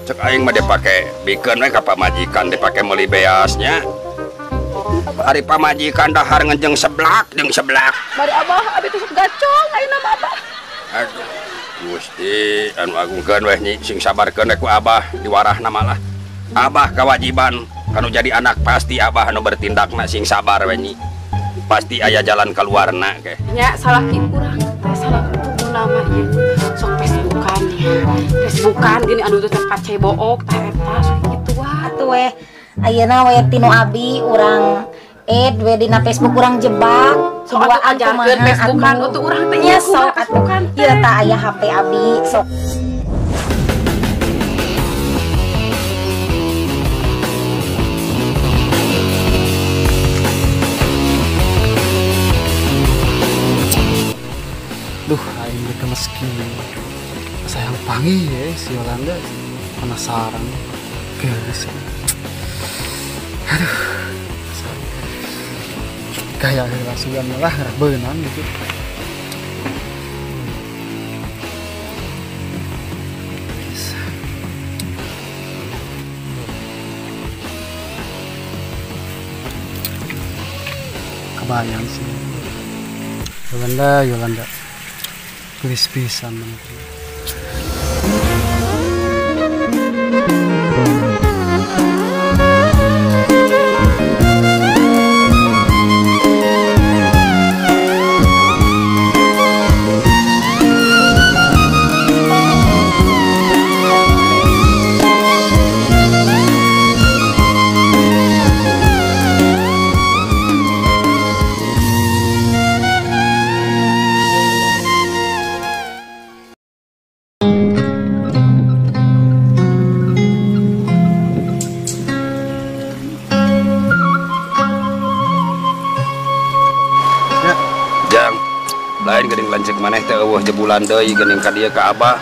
Cek aing mah dipake bikin we ka pamajikan dipake meuli beasnya. Hari pamajikan dahar ngejeng seblak jeung seblak. Bari abah abi teh gacong ayeuna mah abah. Aduh, Gusti anu agungkeun weh nyi sing sabarkeun ku abah diwarahna malah. Abah kewajiban kanu jadi anak pasti abah anu bertindakna sing sabar we nyi. Pasti aya jalan keluarna ke. Nya salah ki urang teh salah kudu nama ieu sok Facebookan ya. Facebookan gini anu teh pacai book teh eta sok kitu wah Atuh weh ayeuna we tinu abi urang we dina Facebook urang jebak. sok atuh ajarkeun Facebookan untuk urang teh nya sok Facebookan ieu tah aya HP abi sok. Duh, aing mereka meski sayang panggil ya si Yolanda penasaran geus. Aduh, kayak rasulan malah beunang gitu. Kebayang sih Yolanda tulis pisan menurut. Lain geuning lancik maneh teh eueuh jebulan deui geuning ka dieu ka abah.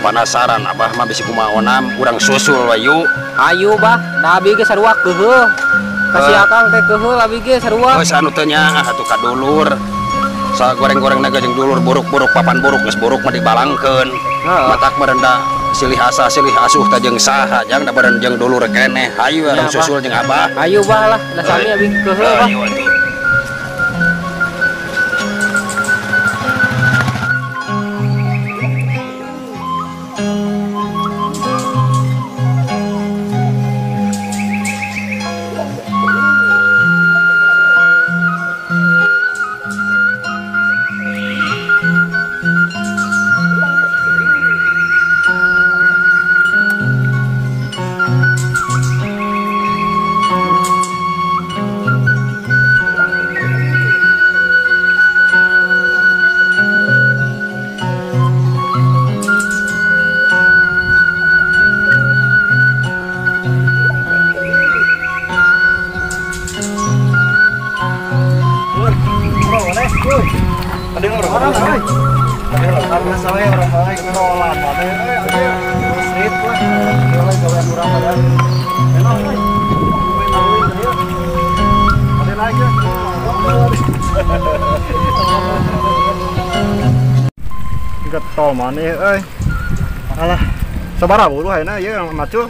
Panasaran abah mah bisi kumaonam urang susul we yu. Ayo bah, da abi ge sarua keheul. Kasih akang teh keheul abi ge sarua. Geus anu teh nya atuh ka dulur. Sa goreng-gorengna jeung dulur buruk-buruk papan buruk geus buruk mah dibalangkeun. Matak merendah silih asa silih asuh teh jeung saha jang da beren jeung dulur keneh. Hayu urang susul jeung abah. Ayo bah lah, da sami abi keheul bah. Getol mana euy. Alah, sabaraha bulu hayna ieu macul.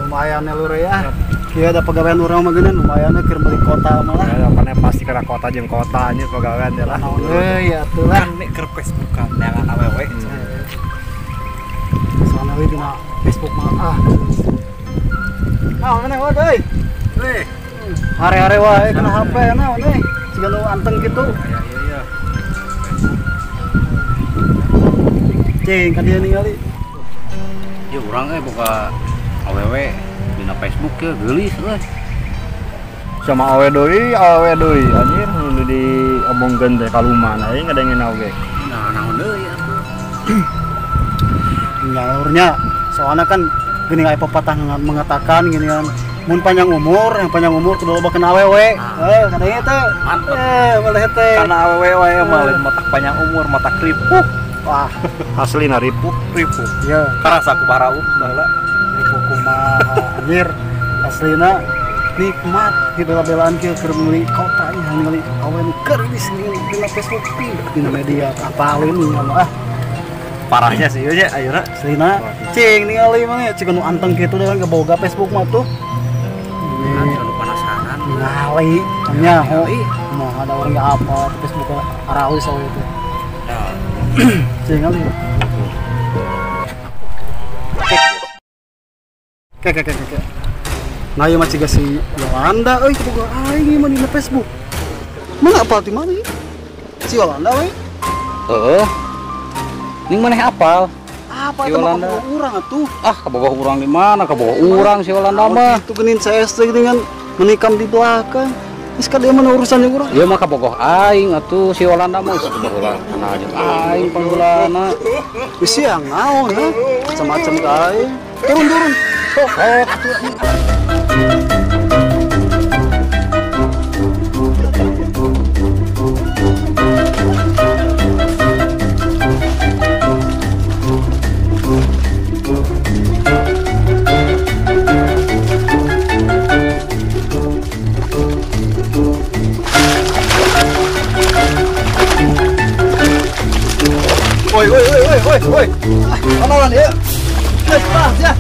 Lumayan lur ya. Kieu ada pegawaian urang mah geunan lumayan keur beli kota malah. Ya kana pasti kana kota jeung kota nya pegawaian teh lah. Euy atuh lah nek keur Facebookan neangan awewe. Soalna we dina Facebook mah mana wae deui. Nih. Hare-hare wae kana HP naon nih. Siga nu anteng kitu. Iya. Cing kan dia ningali. Ya urang buka awewe dina Facebook ya geulis euy. Sama awewe deui anjir nu diomongkeun teh kaluman aing ngadengin awewe. Nah, naon deui atuh. Nyaurnya soalnya kan gini aya pepatah mengatakan gini kan mun panjang umur kudu loba kena awewe. Kana ieu teh. Mantep. Boleh teh. Kana awewe wae mah lain matak panjang umur, matak ripuh. Wah, aslina ripuh. Iya. Karasa ku baraut baheula. Ripuh kumaha anjir. Aslina nikmat gitu belaan kieu keur meuli kota nya ningali awewe keur di sini di Facebook di media apalin nya mah. parahnya sih ya ayeuna selina cing ningali mah cing nu anteng kitu dengan keboga Facebook mah tuh Anu penasaran. ngali nya ho mah ada orang enggak apa Facebook arawis soal itu cing ngali Kek. Nah, ieu mah ciga si Yolanda euy keboga aing mah di Facebook. Mana apal di mana? Si Yolanda we? Heeh. Ning maneh apal? Apa Si itu mah Yolanda. keboga urang atuh. Ah, kabogoh urang di mana? Kabogoh urang si Yolanda mah. Itu genin saya dengan menikam di belakang. Geus ka dia mah urusan jeung urang. Ieu mah kabogoh aing atuh si Yolanda mah geus baheula kana jeung aing panggeulana. Geus siang naon ha? Macam-macam ka aing. Turun. Sok Woi. Mana dia? Geus pas ya.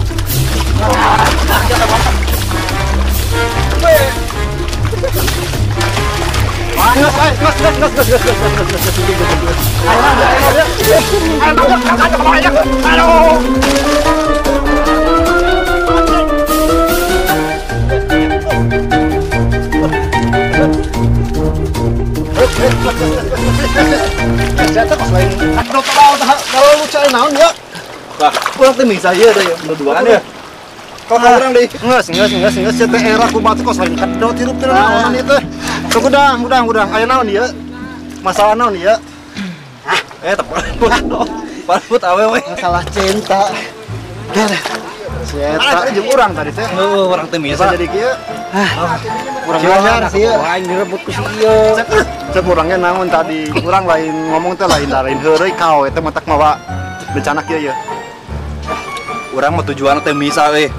Kalau lu cari naon ya? Bah, pulang teh misa ieu teh duaan ya. Kau orang deh. Enggak. CTR aku batu kos lain kedot hirup teh naon ieu teh. Teu gudang. Aya naon ieu? Masalah naon ieu? Parput awewe. Masalah cinta. Eta jeung urang tadi teh. Heuh, urang teh misa. Jadi kieu. Urang Silakan, sih aing direbut ku si ieu. Cek urangnya naon tadi. Urang lain ngomong teh lain heureuy kau eta mah tak mawa bencana kieu ya. Urang mah tujuan teh misa we.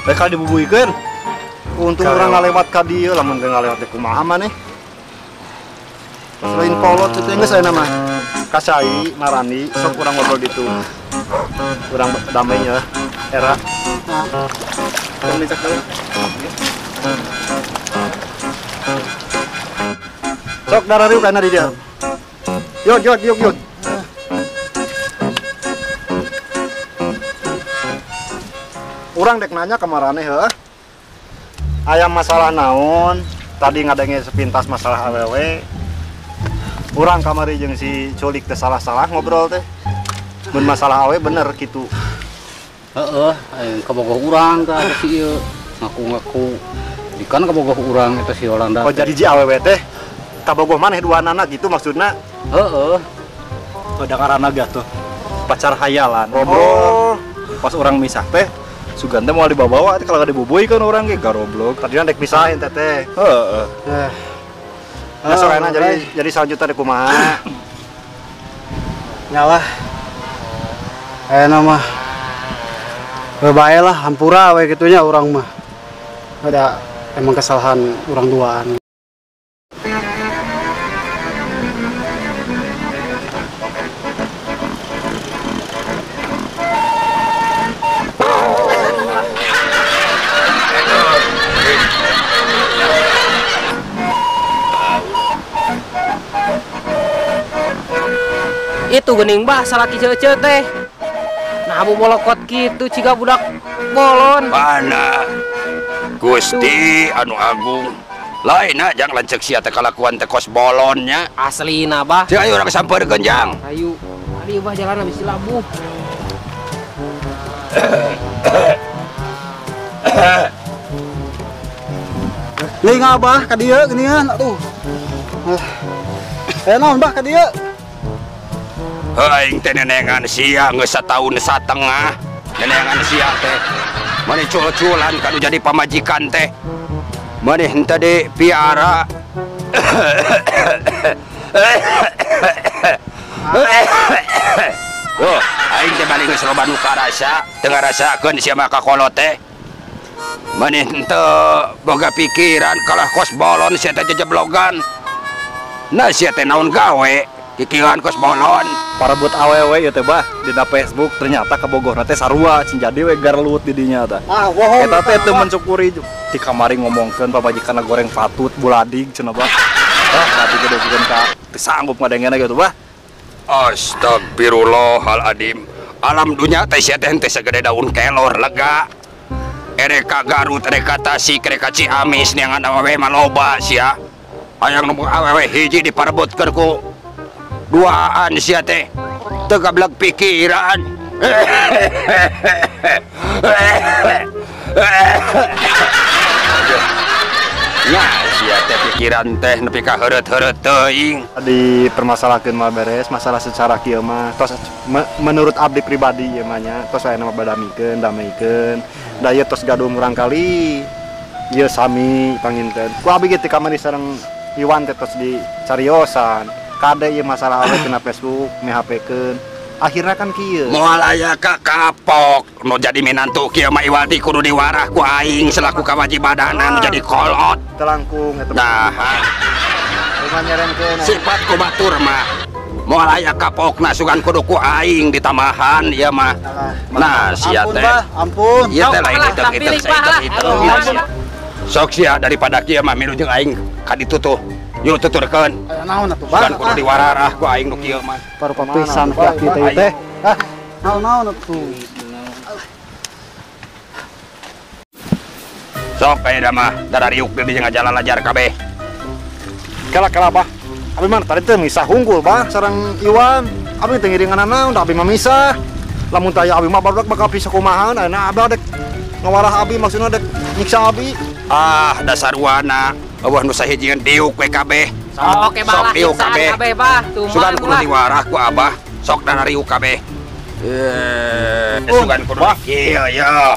Rek dibubuikeun. Untung urang ngalewat ka dieu lamun teu ngalewat teh kumaha maneh. Selain kolot teh geus aya nama Kasai Marani sok urang ngobrol ditu. Urang damainya era. Urang dicek dulu. Sok darariu kana di dia. Yuk. Urang dek nanya ke marane heuh. Aya masalah naon? Tadi ngadenge sepintas masalah awewe. Urang kamari jeung si Culik teh salah-salah ngobrol teh. Mun masalah awewe bener kitu. Heeh, aing kabogoh urang tah si ieu. Ngaku-ngaku dikan kabogoh urang eta si Yolanda. Oh jadi ji awewe teh kabogoh maneh duanana gitu maksudna? Heeh. Ada karana gatuh pacar hayalan. Oh. Pas orang misah teh Sugan teh mau dibawa kalau ada dibubuy kan orang ge garoblok. Tadinya dek pisahin teh. Heeh. Nah, sorena jadi selanjutnya dek kumaha. Nyalah. Mah. Bebae lah, hampura we kitunya orang mah. Ada emang kesalahan orang duaan. Itu geuning bah salaki ceuceut teh. Nah abu bolokot kitu ciga budak bolon. Mana Gusti anu agung. Lainna jang lanceuk sia teh kalakuan teh kos bolonnya. Aslina bah. Cek ayo urang sampeurkeun jang. Ayo bah jalan habis labuh. Ling abah ka dieu geuningan atuh. Naon bah ka dieu? Aing teh nenengan sia geus sataun satengah. Nenengan sia teh maneh cul-culan kanu jadi pamajikan teh. Maneh henteu de piara. Oh, aing teh balik geus loba nu karasa, teu ngarasakeun sia mah kakolot teh. Maneh henteu boga pikiran kalah kos bolon sia teh jejeblogan. Nah sia teh naon gawe? kikieuan kos bolon. Parebut awewe ya teh bah dina Facebook ternyata ke Bogor teh sarua cing jadi we garlut di dinya teh. Eta teh teu mencukuri di kamari ngomongkeun pamajikanna goreng patut buladig cenah bah. Tapi gede pikeun ka teu sanggup ngadengena gitu bah. Astagfirullahaladzim. Alam dunya teh sia teh segede daun kelor lega. Ereka Garut, ereka Tasik, ereka Ciamis neangan awewe maloba sia. Hayang nu awewe hiji diparebutkeun ku duaan sia teh. Teu gablek pikiran. Ya, sia teh pikiran teh nepi ka heureut-heureut teuing. Dipermasalahkeun mah beres, masalah secara kieu mah tos menurut abdi pribadi ieu mah nya tos aya nama badamikeun, dameikeun. Da ieu tos gaduh urang kali. Ieu sami panginten. Ku abdi ge ti kamari sareng Iwan teh tos dicariosan. Kade ieu masalah awe kena Facebook, me HP-keun. Akhirnya kan kieu. Moal aya ka kapok nu jadi minantu kieu mah Iwati kudu diwarah ku aing selaku kawajibadana nu jadi kolot. Telangkung eta. Nah, Rumah nyerenkeun. sifat ku batur mah moal aya kapokna sugan kudu ku aing ditambahan ieu mah. Nah, sia teh. Ampun. Ieu teh lain Sok, hitung-hitung pilih, Pak, hitung. lah. Sok sia daripada kieu mah milu jeung aing ka ditu tuh. Yuk tuturkeun. Aya naon atuh Sugan kudu diwarah ku aing nu kieu mah. Parupa pisan kaki teh teh. Ah, naon atuh. Sok aya mah darariuk deui jeung ngajalajar kabeh. Kala bah. Abi mah tadi teh misah unggul bah sareng Iwan. Abi teh ngiringan naon da abi mah misah. Lamun teh abi mah barudak bakal pisah kumahan ayeuna abi dek ngawarah abi maksudna dek nyiksa abi. Ah, dasar wana. Eueuh nu sahijieun diuk we kabeh. Oke balah diuk kabeh bah Sugan kudu diwarah ku Abah. Sok darariuk kabeh. Sugan kudu kieu ya.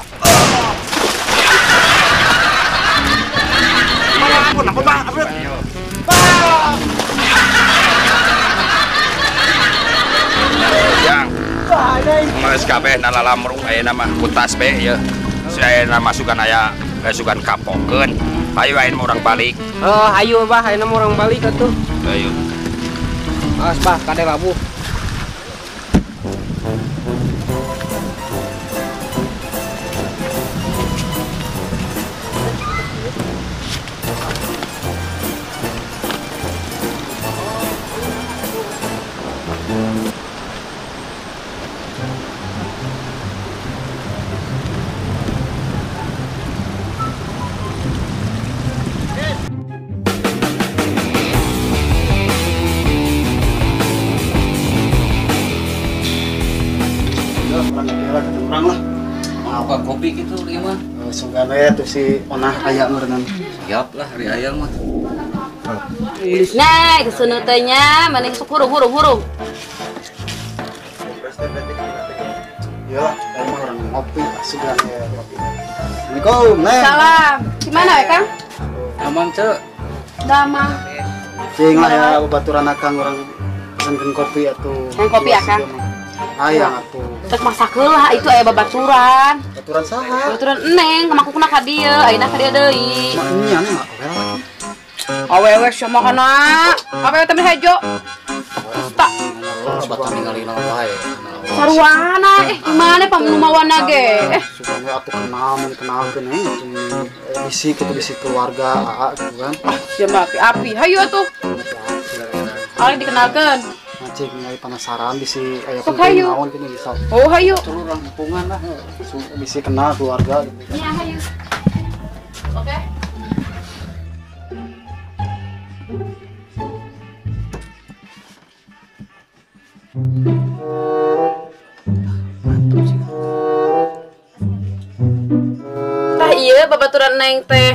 Ampun bah. Yang geus kabeh nalalamrung ayeuna mah ku tasbih ieu. Ayeuna mah sugan aya sugan kapokeun. Ayo ayeuna urang balik. Ayo bah ayeuna mah urang balik atuh. Ayo. Mas bah kade labuh. Urang lah. Apa kopi gitu ieu mah? Sugana tuh si Onah aya meureunnan. Siap lah hari ayam mah. Nah, kesana teh nya, maneh sok hurung. Iya lah, emang orang ngopi sugana ya kopi. Assalamualaikum, Neng. Salam. Gimana ya, Kang? Aman cek. Damang. Cing lah ya baturan akang orang pesankeun kopi atuh. Yang kopi akang? Hayang atuh. Tek masak heula itu aya babaturan. Baturan saha? Babaturan eneng, kemakukna ka dieu, ayeuna ka dieu deui. Mak ini aneh enggak well. Awewe sama kana. Awewe teh hejo. Tak Batan ningali naon bae. saruana gimana pamunumawana ge. Sugana atuh kenalkeun bisi kitu bisi keluarga AA gitu kan. Sia mah api-api. Hayu atuh. Ali dikenalkeun. Cing ngai penasaran bisi aya Sok penting hayu. naon kini bisa. Oh hayu. Turun lingkungan lah. Bisi kenal keluarga gitu. Iya hayu. Oke. Tah iya babaturan neng teh.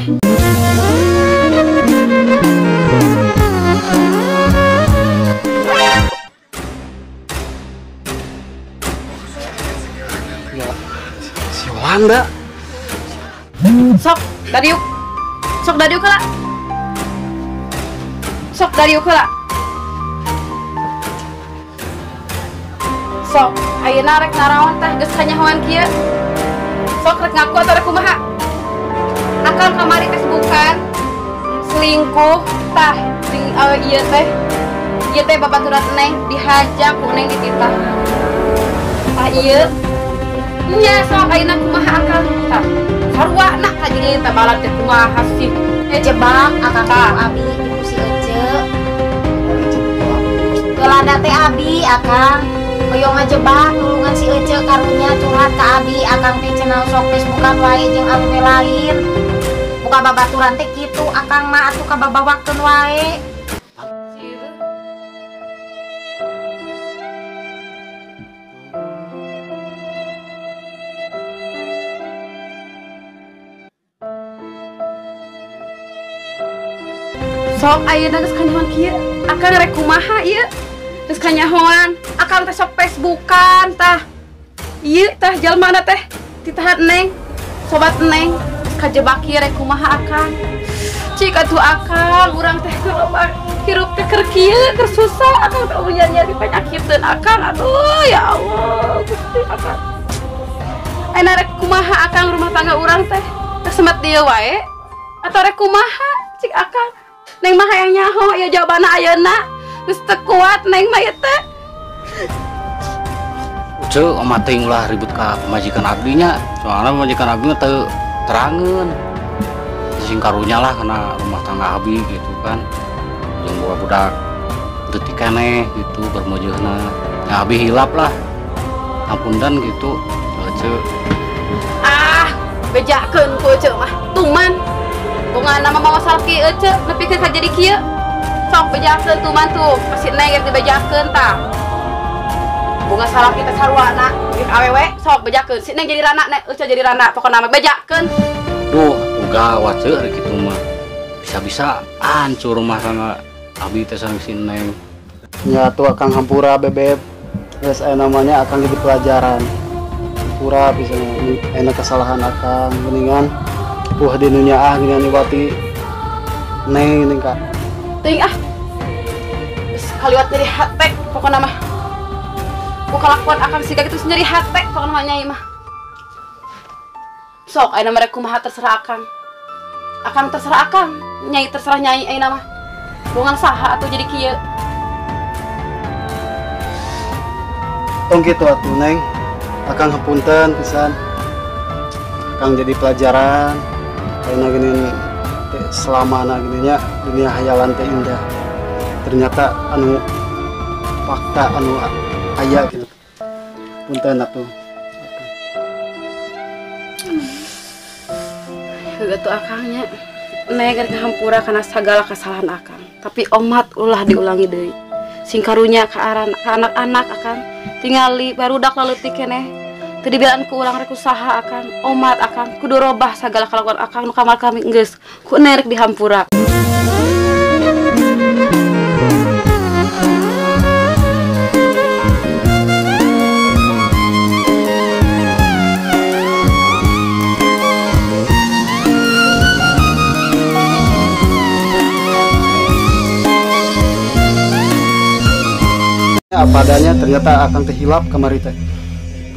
Si Wanda. Sok dadiuk. Sok dadiuk heula. Sok dadiuk heula. Sok ayeuna rek naraon teh geus kanyahoan kieu. Sok rek ngaku atuh rek kumaha? Akal kamari Facebookan selingkuh tah jeung ieu teh Ieu teh babaturan Neng dihajar ku Neng dititah. Ah ieu. Nya sok ayeuna kumaha akang tah. Sarwana ka jadi teh balat teh kumaha sih. Jebak akang tinu abi ibu si Ece. Kelada teh abi akang hoyong ngajebak nulungan si Ece karunya curhat ka abi akang teh cenah sok Facebookan wae jeung awewe lain. Buka babaturan teh kitu akang mah atuh kababawakkeun wae. Sok ayeuna geus kanyahoan kieu akang rek kumaha ieu geus kanyahoan akang teh sok Facebookan tah ieu tah jalmana teh titahan Neng sobat Neng kajebak kieu rek kumaha akang cik atuh akang urang teh keur loba hirup teh keur kieu keur susah akang teh nyari penyakitkeun akang aduh ya Allah Gusti akang ayeuna rek kumaha akang rumah tangga urang teh kesemet dieu wae atau rek kumaha cik akang Neng mah hayang nyaho ya jawabanna ayeuna geus teu kuat Neng mah ieu teh. Ceu oma teh ulah ribut ka pamajikan abdi nya. Soalna pamajikan abdi mah teu terangeun. Sing karunya lah kana rumah tangga abdi gitu kan. Jeung boga budak teu keneh gitu bermujeuhna. Ya abdi hilap lah. Ampundan gitu. Ceu. Ah, bejakeun ku Ece mah. Tuman. Bunga nama mama salki Ece nepi ke jadi kieu. Sok bejakeun tuman tuh, pasti Neng yang dibejakeun tah. Bunga salaki teh sarwana, geus awewe sok bejakeun. Si Neng jadi rana, Ece jadi rana, pokona mah bejakeun. Duh, gawat ceu ari kitu mah. Bisa-bisa hancur rumah tangga abdi teh sareng si Neng. Ya tuh akang hampura bebek. Terus namanya akang jadi pelajaran. Hampura bisa enak kesalahan akang geningan. Di dunia gini wati Neng ini kak Ting geus kaliwat dari hate pokona mah. Ku kalakuan akang siga kitu nyeri hate pokona mah Nyai mah. Sok ayeuna merek kumaha terserah akang. Akang terserah akang, Nyai terserah Nyai ayeuna mah. Bungan saha atuh jadi kieu. tong gitu atuh Neng akang hapunten pisan akang jadi pelajaran karena gini selama gininya dunia hayalan teh indah ternyata anu fakta anu aya gitu punten atuh Heeh tuh akangnya Neng hampura karena segala kesalahan akang tapi omat ulah diulangi deui sing karunya ka anak-anak akang tingali barudak leutik keneh teu dibilaan ku urang rek usaha akang omat akang kudu robah sagala kalakuan akang nu kamar kami geus ku nerek dihampura. apa adanya ternyata akan terhilap kemari teh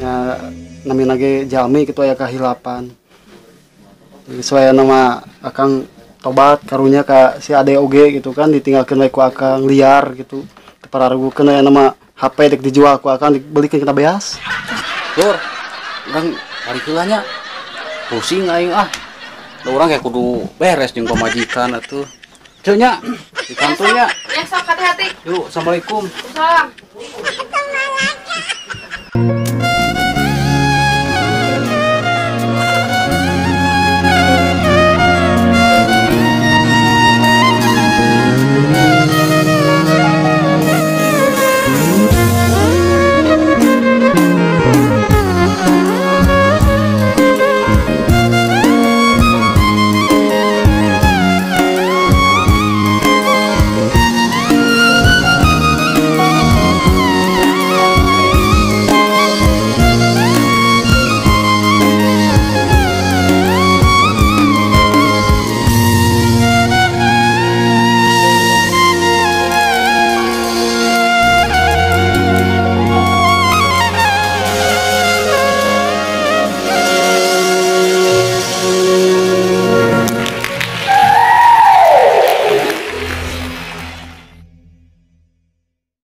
ya namina ge jalmi kitu aya kahilapan sesuai nama akang tobat karunya ka si ade oge gitu kan ditinggalkeun we ku akang liar gitu tepararugukeun aya nama HP dek dijual ku akang dibelikeun kita beas Dur urang balik heula nya pusing aing da urang kayak kudu beres jeung pamajikan atuh teu nya di kantornya Ya sok hati-hati. yuk assalamualaikum Salam.